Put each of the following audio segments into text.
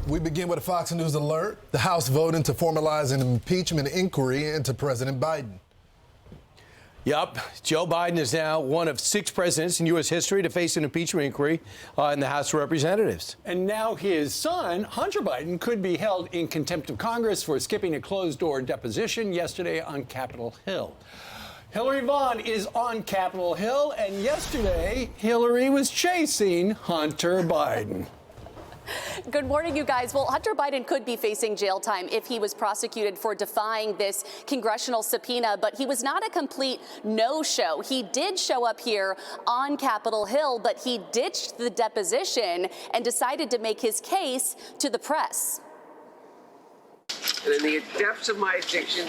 We begin with a Fox News alert. The House voting to formalize an impeachment inquiry into President Biden. Yep. Joe Biden is now one of 6 presidents in U.S. history to face an impeachment inquiry in the House of Representatives. And now his son, Hunter Biden, could be held in contempt of Congress for skipping a closed-door deposition yesterday on Capitol Hill. Hillary Vaughn is on Capitol Hill, and yesterday, Hillary was chasing Hunter Biden. Good morning, you guys. Well, Hunter Biden could be facing jail time if he was prosecuted for defying this congressional subpoena, but he was not a complete no-show. He did show up here on Capitol Hill, but he ditched the deposition and decided to make his case to the press. And in the depths of my addiction,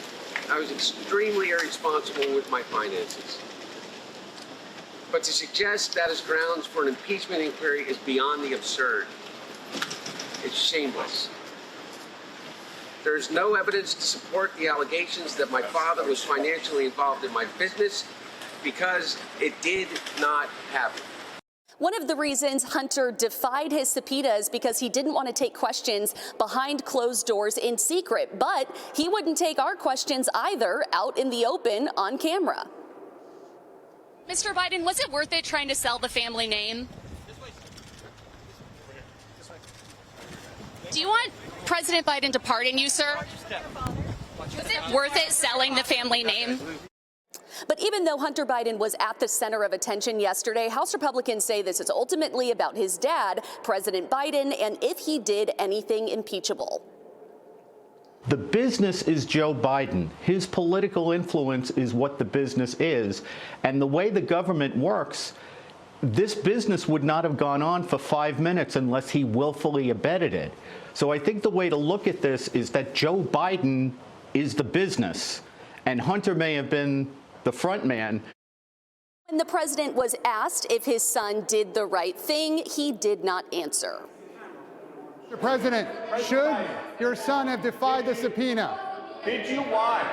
I was extremely irresponsible with my finances. But to suggest that as grounds for an impeachment inquiry is beyond the absurd. It's shameless. There's no evidence to support the allegations that my father was financially involved in my business because it did not happen. One of the reasons Hunter defied his subpoena is because he didn't want to take questions behind closed doors in secret, but he wouldn't take our questions either out in the open on camera. Mr. Biden, was it worth it trying to sell the family name? Do you want President Biden to pardon you, sir? Was it worth it selling the family name? But even though Hunter Biden was at the center of attention yesterday, House Republicans say this is ultimately about his dad, President Biden, and if he did anything impeachable. The business is Joe Biden. His political influence is what the business is. And the way the government works, this business would not have gone on for 5 minutes unless he willfully abetted it. So I think the way to look at this is that Joe Biden is the business, and Hunter may have been the front man. When the president was asked if his son did the right thing, he did not answer. Mr. President, should your son have defied the subpoena? Did you watch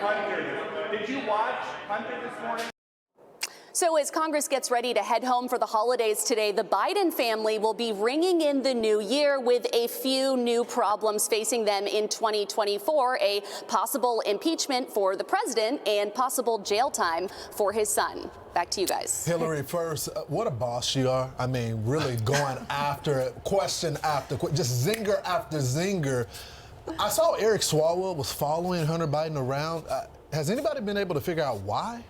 Hunter? Did you watch Hunter this morning? So as Congress gets ready to head home for the holidays today, the Biden family will be ringing in the new year with a few new problems facing them in 2024, a possible impeachment for the president and possible jail time for his son. Back to you guys. Hillary, first, what a boss you are. I mean, really going after it, question after question, just zinger after zinger. I saw Eric Swalwell was following Hunter Biden around. Has anybody been able to figure out why?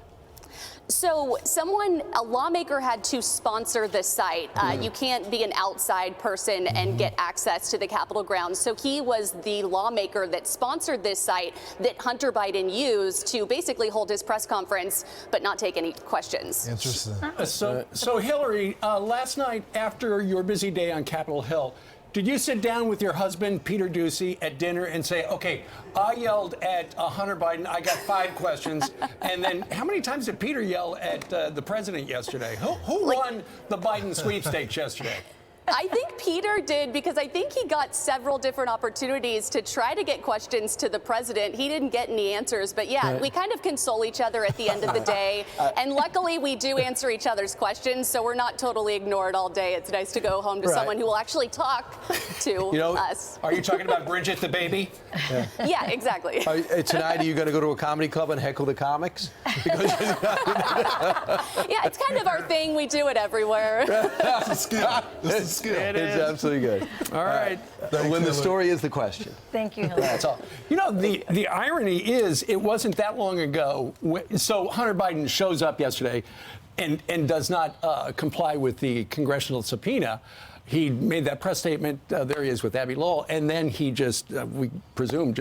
So a lawmaker had to sponsor the site. You can't be an outside person and get access to the Capitol grounds. So he was the lawmaker that sponsored this site that Hunter Biden used to basically hold his press conference, but not take any questions. Interesting. So Hillary, last night after your busy day on Capitol Hill, did you sit down with your husband, Peter Doocy, at dinner and say, okay, I yelled at Hunter Biden, I got 5 questions, and then how many times did Peter yell at the president yesterday? Who won the Biden sweepstakes yesterday? I think Peter did, because I think he got several different opportunities to try to get questions to the president. He didn't get any answers, but yeah, we kind of console each other at the end of the day. And luckily we do answer each other's questions, so we're not totally ignored all day. It's nice to go home to someone who will actually talk to us. Are you talking about Bridget the baby? Yeah, exactly. Tonight, are you going to go to a comedy club and heckle the comics? Yeah, it's kind of our thing. We do it everywhere. It's a skill. It's a skill. It's absolutely good. All right. When the story is the question. Thank you, Hillary. That's all. You know, the irony is it wasn't that long ago. So Hunter Biden shows up yesterday and does not comply with the congressional subpoena. He made that press statement. There he is with Abby Lowell. And then he just, we presume,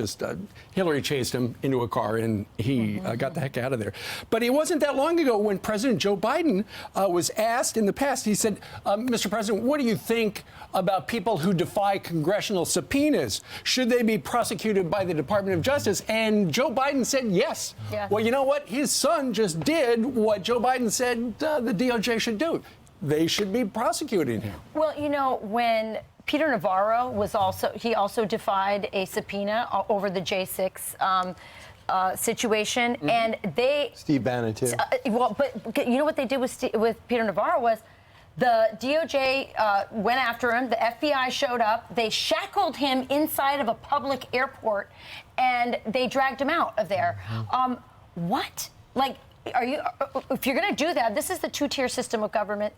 Hillary chased him into a car and he got the heck out of there. But it wasn't that long ago when President Joe Biden was asked in the past, he said, Mr. President, what do you think about people who defy congressional subpoenas? Should they be prosecuted by the Department of Justice? And Joe Biden said yes. Yeah. Well, you know what? His son just did what Joe Biden said the DOJ should do. They should be prosecuting him. Well, you know, when Peter Navarro was he also defied a subpoena over the J6 situation, and Steve Bannon too. Well, but you know what they did with Peter Navarro was The DOJ went after him. The FBI showed up. They shackled him inside of a public airport, and they dragged him out of there. What? Like, are you? If you're going to do that, this is the two-tier system of government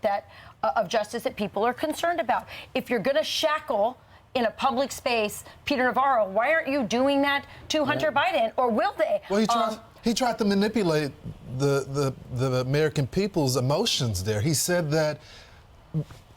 of justice that people are concerned about. If you're going to shackle in a public space Peter Navarro, why aren't you doing that to Hunter Biden, or will they? Well, he tried to manipulate the American people's emotions there. He said that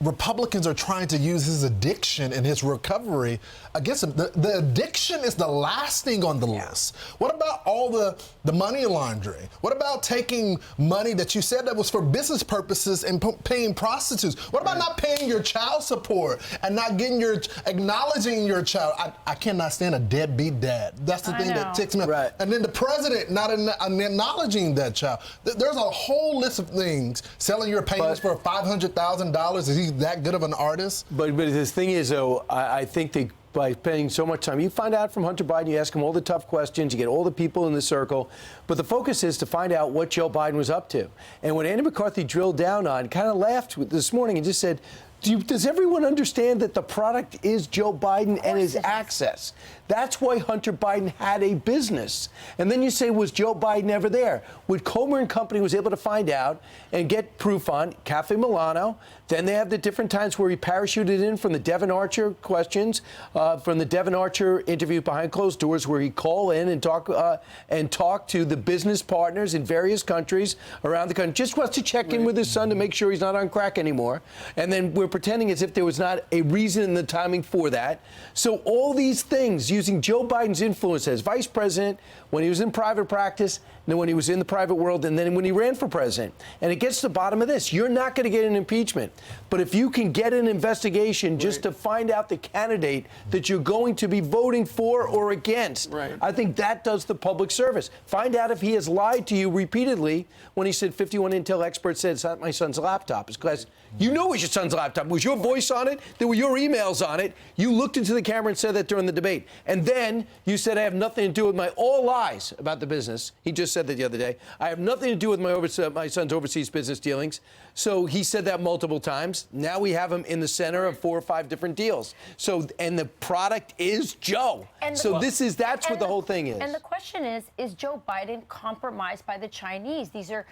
Republicans are trying to use his addiction and his recovery against him. The addiction is the last thing on the list. What about all the money laundering? What about taking money that you said that was for business purposes and paying prostitutes? What about not paying your child support and not acknowledging your child? I cannot stand a deadbeat dad. That's the thing that ticks me off. Right. And then the president not acknowledging that child. There's a whole list of things. Selling your paintings for $500,000. Is he that good of an artist? But the thing is, though, I think by spending so much time, you find out from Hunter Biden, you ask him all the tough questions, you get all the people in the circle, but the focus is to find out what Joe Biden was up to. And what Andy McCarthy drilled down on, kind of laughed this morning and just said, does everyone understand that the product is Joe Biden and his access? That's why Hunter Biden had a business. And then you say, was Joe Biden ever there? What Comer and Company was able to find out and get proof on, Cafe Milano. Then they have the different times where he parachuted in from the Devon Archer questions, from the Devon Archer interview behind closed doors, where he'd call in and talk to the business partners in various countries around the country. Just wants to check in with his son to make sure he's not on crack anymore. And then we're pretending as if there was not a reason in the timing for that. So all these things, using Joe Biden's influence as vice president, when he was in private practice, and then when he was in the private world, and then when he ran for president. And it gets to the bottom of this. You're not going to get an impeachment. But if you can get an investigation just to find out the candidate that you're going to be voting for or against, I think that does the public service. Find out if he has lied to you repeatedly when he said 51 Intel experts said it's not my son's laptop. It's because you know it was your son's laptop. It was your voice on it. There were your emails on it. You looked into the camera and said that during the debate. And then you said, I have nothing to do with all lies about the business. He just said that the other day. I have nothing to do with my son's overseas business dealings. So he said that multiple times. Now we have him in the center of 4 or 5 different deals. So, and the product is Joe. That's what the whole thing is. And the question is Joe Biden compromised by the Chinese? These are,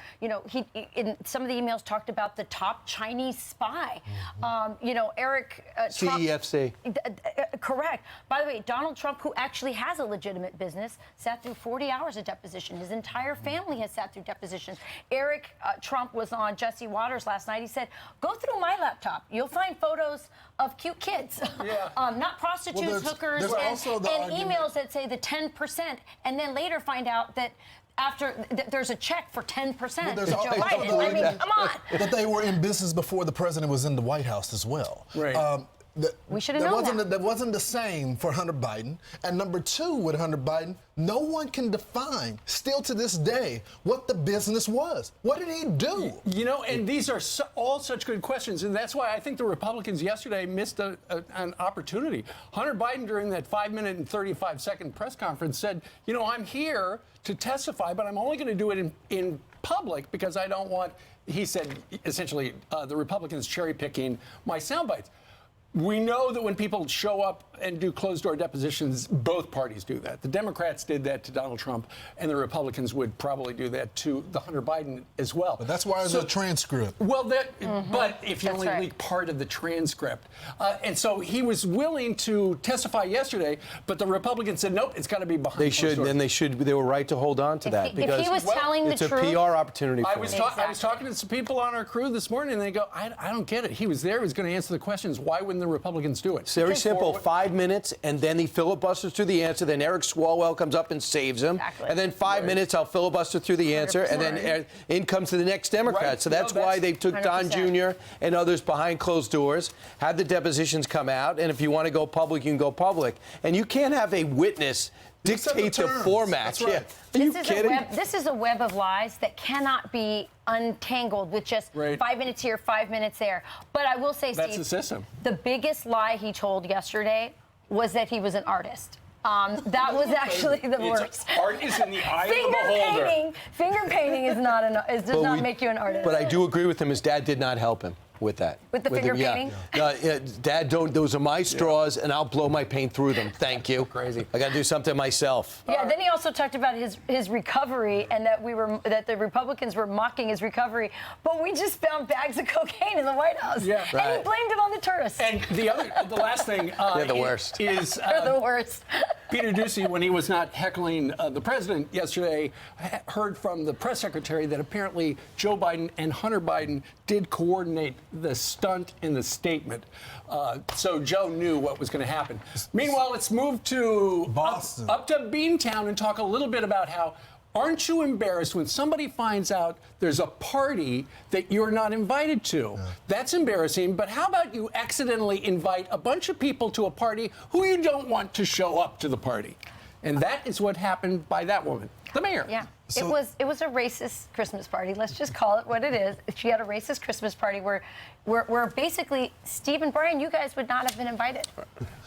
he in some of the emails talked about the top Chinese spy. Eric CEFC. Correct. By the way, Donald Trump, who actually has a legitimate business, sat through 40 hours of deposition. His entire family has sat through depositions. Eric Trump was on Jesse Waters last night. He said, go through my laptop. You'll find photos of cute kids, not prostitutes, hookers, and emails that say the 10%, and then later find out that there's a check for 10% to Joe Biden. I mean, come on. That they were in business before the president was in the White House as well. Right. We should have known that. That wasn't the same for Hunter Biden. And number 2, with Hunter Biden, no one can define, still to this day, what the business was. What did he do? And these are all such good questions. And that's why I think the Republicans yesterday missed an opportunity. Hunter Biden, during that 5-minute and 35-second press conference, said, I'm here to testify, but I'm only going to do it in public because I don't want, he said, essentially, the Republicans cherry-picking my sound bites. We know that when people show up and do closed-door depositions, both parties do that. The Democrats did that to Donald Trump, and the Republicans would probably do that to the Hunter Biden as well. But that's why there's a transcript. Well, but if you only leak part of the transcript. And so he was willing to testify yesterday, but the Republicans said, nope, it's got to be behind closed doors. They were right to hold on to that. If he was telling the truth. It's a PR opportunity for him. I was talking to some people on our crew this morning, and they go, I don't get it. He was there. He was going to answer the questions. Why wouldn't the Republicans do it? It's very simple. 5 minutes, and then he filibusters through the answer. Then Eric Swalwell comes up and saves him. Exactly. And then 5 minutes, I'll filibuster through the answer. 100%. And then in comes to the next Democrat. Right. So that's why they took 100%. Don Jr. and others behind closed doors, had the depositions come out. And if you want to go public, you can go public. And you can't have a witness dictate the format. That's right. Are you kidding? This is a web of lies that cannot be untangled with just 5 minutes here, 5 minutes there. But I will say, that's Steve, the system. The biggest lie he told yesterday was that he was an artist. That was actually the worst. Art is in the eye of the beholder. Finger painting does not make you an artist. But I do agree with him. His dad did not help him. with that. With the finger painting? Dad, those are my straws, and I'll blow my paint through them. Thank you. Crazy. I got to do something myself. Yeah, then he also talked about his recovery and that the Republicans were mocking his recovery. But we just found bags of cocaine in the White House. Yeah. And he blamed it on the tourists. And the last thing They're the worst. is They're the worst. Peter Doocy, when he was not heckling the president yesterday, heard from the press secretary that apparently Joe Biden and Hunter Biden did coordinate the stunt in the statement. So Joe knew what was going to happen. Meanwhile, let's move to Boston. Up to Beantown and talk a little bit about how aren't you embarrassed when somebody finds out there's a party that you're not invited to? Yeah. That's embarrassing, but how about you accidentally invite a bunch of people to a party who you don't want to show up to the party? And that is what happened by that woman, the mayor. Yeah. So, it was a racist Christmas party. Let's just call it what it is. She had a racist Christmas party where basically Steve and Brian, you guys would not have been invited.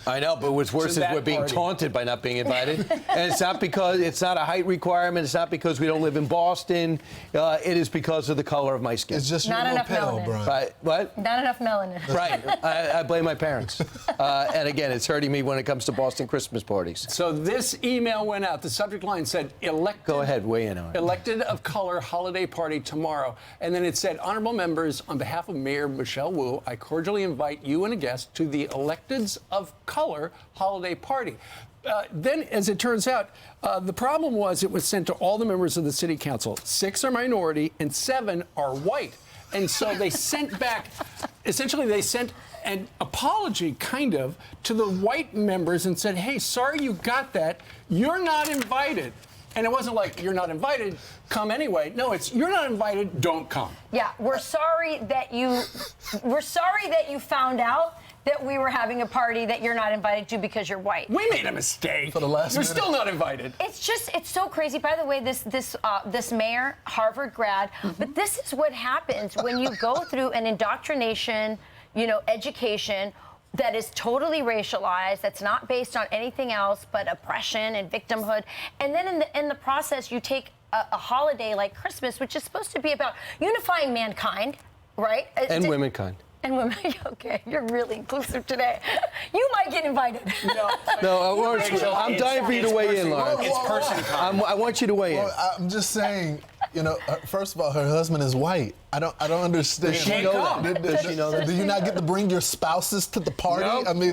I know, but what's worse is we're being taunted by not being invited. And it's not because it's not a height requirement. It's not because we don't live in Boston. It is because of the color of my skin. It's just not enough pale, melanin. Brian. Right? What? Not enough melanin. Right. I blame my parents. And again, it's hurting me when it comes to Boston Christmas parties. So this email went out. The subject line said, elected. Go ahead, weigh in on it. Elected of color holiday party tomorrow. And then it said, honorable members, on behalf of Mayor Michelle Wu, I cordially invite you and a guest to the Electeds of Color holiday party. Then, as it turns out, the problem was it was sent to all the members of the city council. 6 are minority and 7 are white. And so they sent back, essentially they sent an apology, kind of, to the white members and said, hey, sorry you got that. You're not invited. And it wasn't like, you're not invited, come anyway. No, it's, you're not invited, don't come. Yeah, we're sorry that you found out that we were having a party that you're not invited to because you're white. We made a mistake. For the last You're minute. still not invited. It's so crazy. By the way, this mayor, Harvard grad, but this is what happens when you go through an indoctrination, education that is totally racialized, that's not based on anything else but oppression and victimhood. And then in the process, you take a holiday like Christmas, which is supposed to be about unifying mankind, right? And womankind. And women, okay, you're really inclusive today. You might get invited. No, I'm dying for you to weigh in, Lauren. It's person kind. I want you to weigh in. Well, I'm just saying, first of all, her husband is white. I don't understand. Does she know that? Does she know that? Do you not get to bring your spouses to the party? Nope. I mean,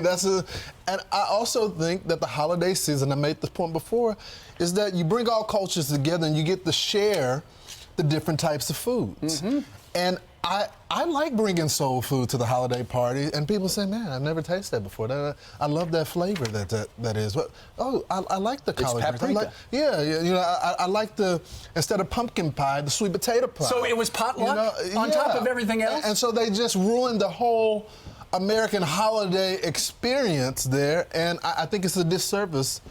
and I also think that the holiday season, I made this point before, is that you bring all cultures together and you get to share the different types of foods. Mm-hmm. And I like bringing soul food to the holiday party, and people say, "Man, I've never tasted that before. I love that flavor that is." But I like the collard greens. Paprika. I like instead of pumpkin pie, the sweet potato pie. So it was potluck on top of everything else? And so they just ruined the whole American holiday experience there, and I think it's a disservice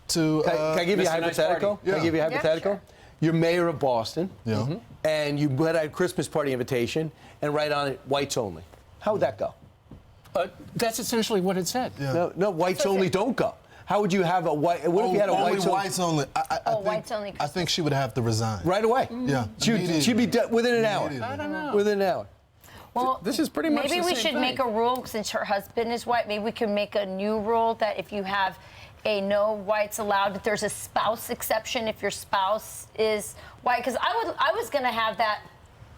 to. Can I give you a Mr. Nice hypothetical? Party. Can I give you a hypothetical? Sure. You're mayor of Boston. Yeah. Mm-hmm. And you had a Christmas party invitation and write on it, whites only. How would that go? That's essentially what it said. Yeah. No, whites only don't go. How would you have a white? What if you had a only whites whites only? Whites only. I think she would have to resign. right away? Yeah. She'd be within an hour. Immediately. I don't know. Within an hour. Well, This is pretty much maybe the we same should thing. make a rule, since her husband is white, maybe we can make a new rule that if you have a no whites allowed, that there's a spouse exception if your spouse is white. Because I was going to have that,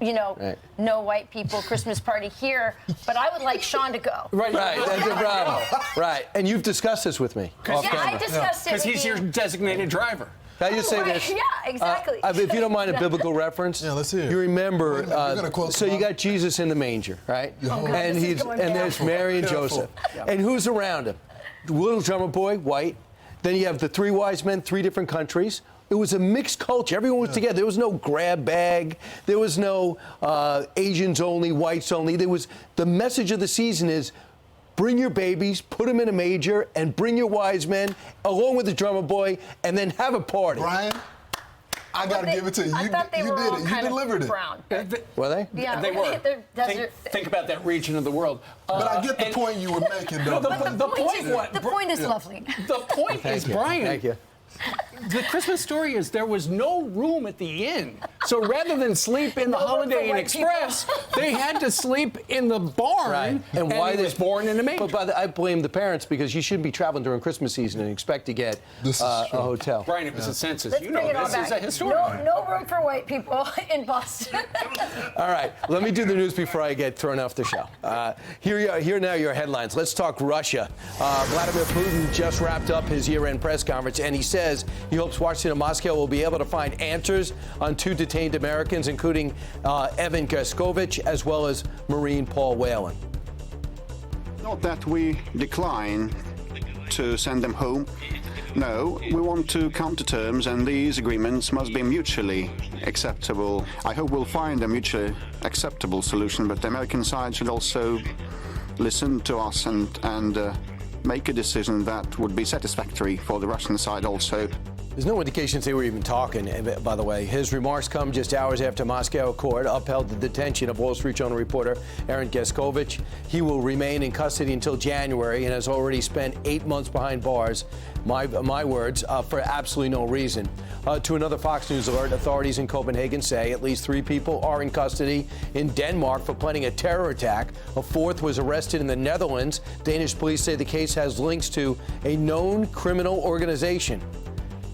Right. no white people Christmas party here, but I would like Sean to go. Right, That's the problem. Right. And you've discussed this with me off Yeah, I camera. discussed it Because with he's you. your designated driver. Can I just say Right, this? yeah, exactly. If you don't mind a biblical reference, Yeah, let's hear it. You remember, Wait a minute, you're gonna quote so you somebody? got Jesus in the manger, right? God, and this is going there's down. Mary and Careful. Joseph. And who's around him? The little drummer boy, white. Then you have the 3 wise men, 3 different countries. It was a mixed culture. Everyone was together. There was no grab bag. There was no Asians only, whites only. The message of the season is, bring your babies, put them in a manger, and bring your wise men along with the drummer boy, and then have a party. Brian, I got to give it to you. I thought they You were did all it. You kind delivered of it. brown. Were they? Yeah, They were. they're Think about that region of the world. But I get the point you were making, though. The point the point is lovely. The point is, Brian. Thank you. The Christmas story is there was no room at the inn. So rather than sleep in the Holiday Inn Express, they had to sleep in the barn. Right. And why he was born in a manger. But I blame the parents because you shouldn't be traveling during Christmas season and expect to get a hotel. Brian, it was a census. Let's You know bring it all this is back. a historian. No room for white people in Boston. All right, let me do the news before I get thrown off the show. Here now your headlines. Let's talk Russia. Vladimir Putin just wrapped up his year-end press conference, and he says he hopes Washington and Moscow will be able to find answers on 2 detained Americans, including Evan Gershkovich, as well as Marine Paul Whelan. Not that we decline to send them home. No, we want to come to terms, and these agreements must be mutually acceptable. I hope we'll find a mutually acceptable solution, but the American side should also listen to us and make a decision that would be satisfactory for the Russian side also. There's no indications they were even talking, by the way. His remarks come just hours after Moscow court upheld the detention of Wall Street Journal reporter Evan Gershkovich. He will remain in custody until January and has already spent 8 months behind bars, my words, for absolutely no reason. To another Fox News alert, authorities in Copenhagen say at least 3 people are in custody in Denmark for planning a terror attack. A 4th was arrested in the Netherlands. Danish police say the case has links to a known criminal organization.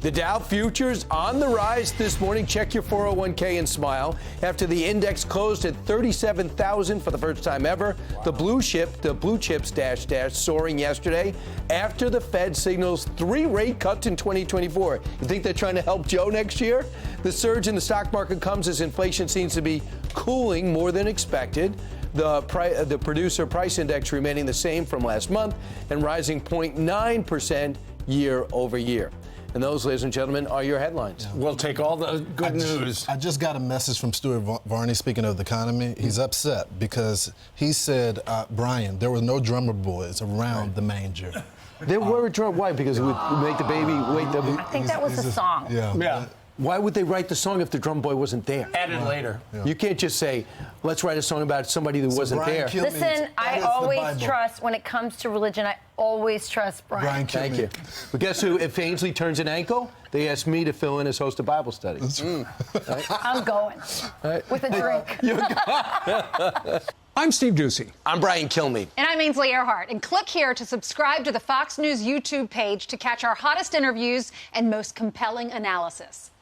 The Dow futures on the rise this morning. Check your 401k and smile. After the index closed at 37,000 for the first time ever, the blue chips dash soaring yesterday after the Fed signals 3 rate cuts in 2024. You think they're trying to help Joe next year? The surge in the stock market comes as inflation seems to be cooling more than expected. The producer price index remaining the same from last month and rising 0.9% year over year. And those, ladies and gentlemen, are your headlines. We'll take all the good news. I just got a message from Stuart Varney, speaking of the economy. He's upset because he said, Brian, there were no drummer boys around the manger. There were drummer. Why? Because it would make the baby wait. I think that was a song. Yeah. Why would they write the song if the drum boy wasn't there? Added later. Yeah. You can't just say, let's write a song about somebody who wasn't Brian there. Kilmeade, Listen, I always trust, when it comes to religion, I always trust Brian. Brian Thank you. But guess who? If Ainsley turns an ankle, they ask me to fill in as host of Bible study. Right? I'm going with a drink. I'm Steve Ducey. I'm Brian Kilmeade. And I'm Ainsley Earhart. And click here to subscribe to the Fox News YouTube page to catch our hottest interviews and most compelling analysis.